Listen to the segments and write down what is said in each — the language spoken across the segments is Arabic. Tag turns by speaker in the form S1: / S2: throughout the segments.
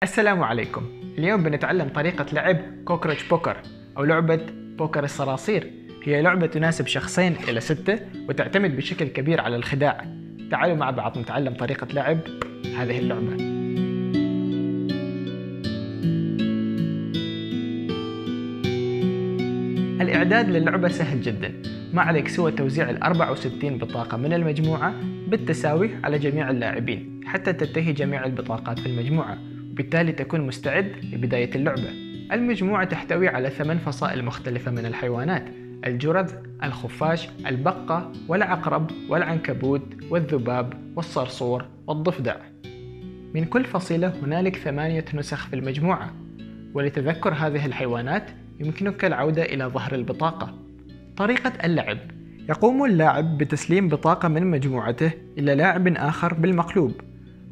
S1: السلام عليكم. اليوم بنتعلم طريقة لعب كوكروتش بوكر أو لعبة بوكر الصراصير. هي لعبة تناسب شخصين إلى 6 وتعتمد بشكل كبير على الخداع. تعالوا مع بعض نتعلم طريقة لعب هذه اللعبة. الإعداد للعبة سهل جدا، ما عليك سوى توزيع 64 بطاقة من المجموعة بالتساوي على جميع اللاعبين حتى تنتهي جميع البطاقات في المجموعة، وبالتالي تكون مستعد لبداية اللعبة. المجموعة تحتوي على 8 فصائل مختلفة من الحيوانات: الجرذ، الخفاش، البقة، والعقرب، والعنكبوت، والذباب، والصرصور، والضفدع. من كل فصيلة هنالك 8 نسخ في المجموعة، ولتذكر هذه الحيوانات يمكنك العودة إلى ظهر البطاقة. طريقة اللعب: يقوم اللاعب بتسليم بطاقة من مجموعته إلى لاعب آخر بالمقلوب،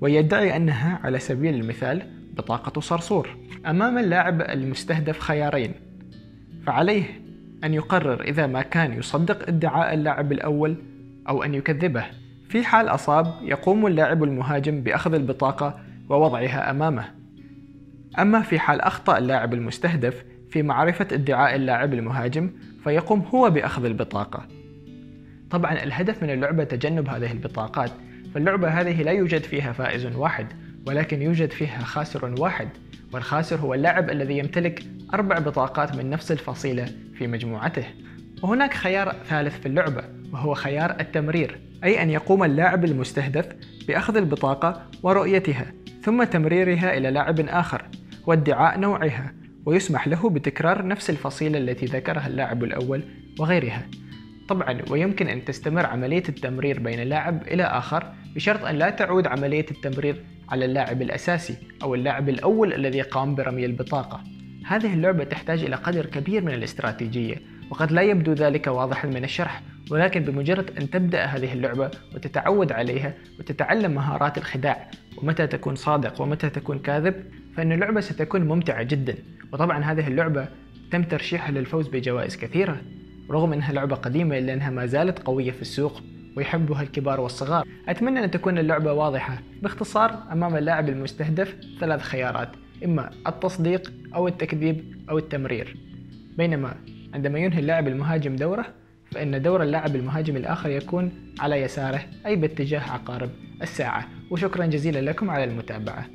S1: ويدعي أنها على سبيل المثال بطاقة صرصور. أمام اللاعب المستهدف خيارين، فعليه أن يقرر إذا ما كان يصدق ادعاء اللاعب الأول أو أن يكذبه. في حال أصاب يقوم اللاعب المهاجم بأخذ البطاقة ووضعها أمامه. أما في حال أخطأ اللاعب المستهدف في معرفة ادعاء اللاعب المهاجم فيقوم هو بأخذ البطاقة. طبعا الهدف من اللعبة تجنب هذه البطاقات، فاللعبة هذه لا يوجد فيها فائز واحد، ولكن يوجد فيها خاسر واحد، والخاسر هو اللاعب الذي يمتلك 4 بطاقات من نفس الفصيلة في مجموعته. وهناك خيار ثالث في اللعبة، وهو خيار التمرير، أي أن يقوم اللاعب المستهدف بأخذ البطاقة ورؤيتها ثم تمريرها إلى لاعب آخر وادعاء نوعها، ويسمح له بتكرار نفس الفصيلة التي ذكرها اللاعب الأول وغيرها. طبعا ويمكن أن تستمر عملية التمرير بين لاعب إلى آخر بشرط أن لا تعود عملية التمرير على اللاعب الأساسي أو اللاعب الأول الذي قام برمي البطاقة. هذه اللعبة تحتاج إلى قدر كبير من الاستراتيجية، وقد لا يبدو ذلك واضحا من الشرح، ولكن بمجرد أن تبدأ هذه اللعبة وتتعود عليها وتتعلم مهارات الخداع ومتى تكون صادق ومتى تكون كاذب، فإن اللعبة ستكون ممتعة جدا. وطبعا هذه اللعبة تم ترشيحها للفوز بجوائز كثيرة، رغم أنها لعبة قديمة إلا أنها ما زالت قوية في السوق ويحبها الكبار والصغار. أتمنى أن تكون اللعبة واضحة. باختصار، أمام اللاعب المستهدف 3 خيارات: إما التصديق أو التكذيب أو التمرير. بينما عندما ينهي اللاعب المهاجم دوره، فإن دور اللاعب المهاجم الآخر يكون على يساره، أي باتجاه عقارب الساعة. وشكرا جزيلا لكم على المتابعة.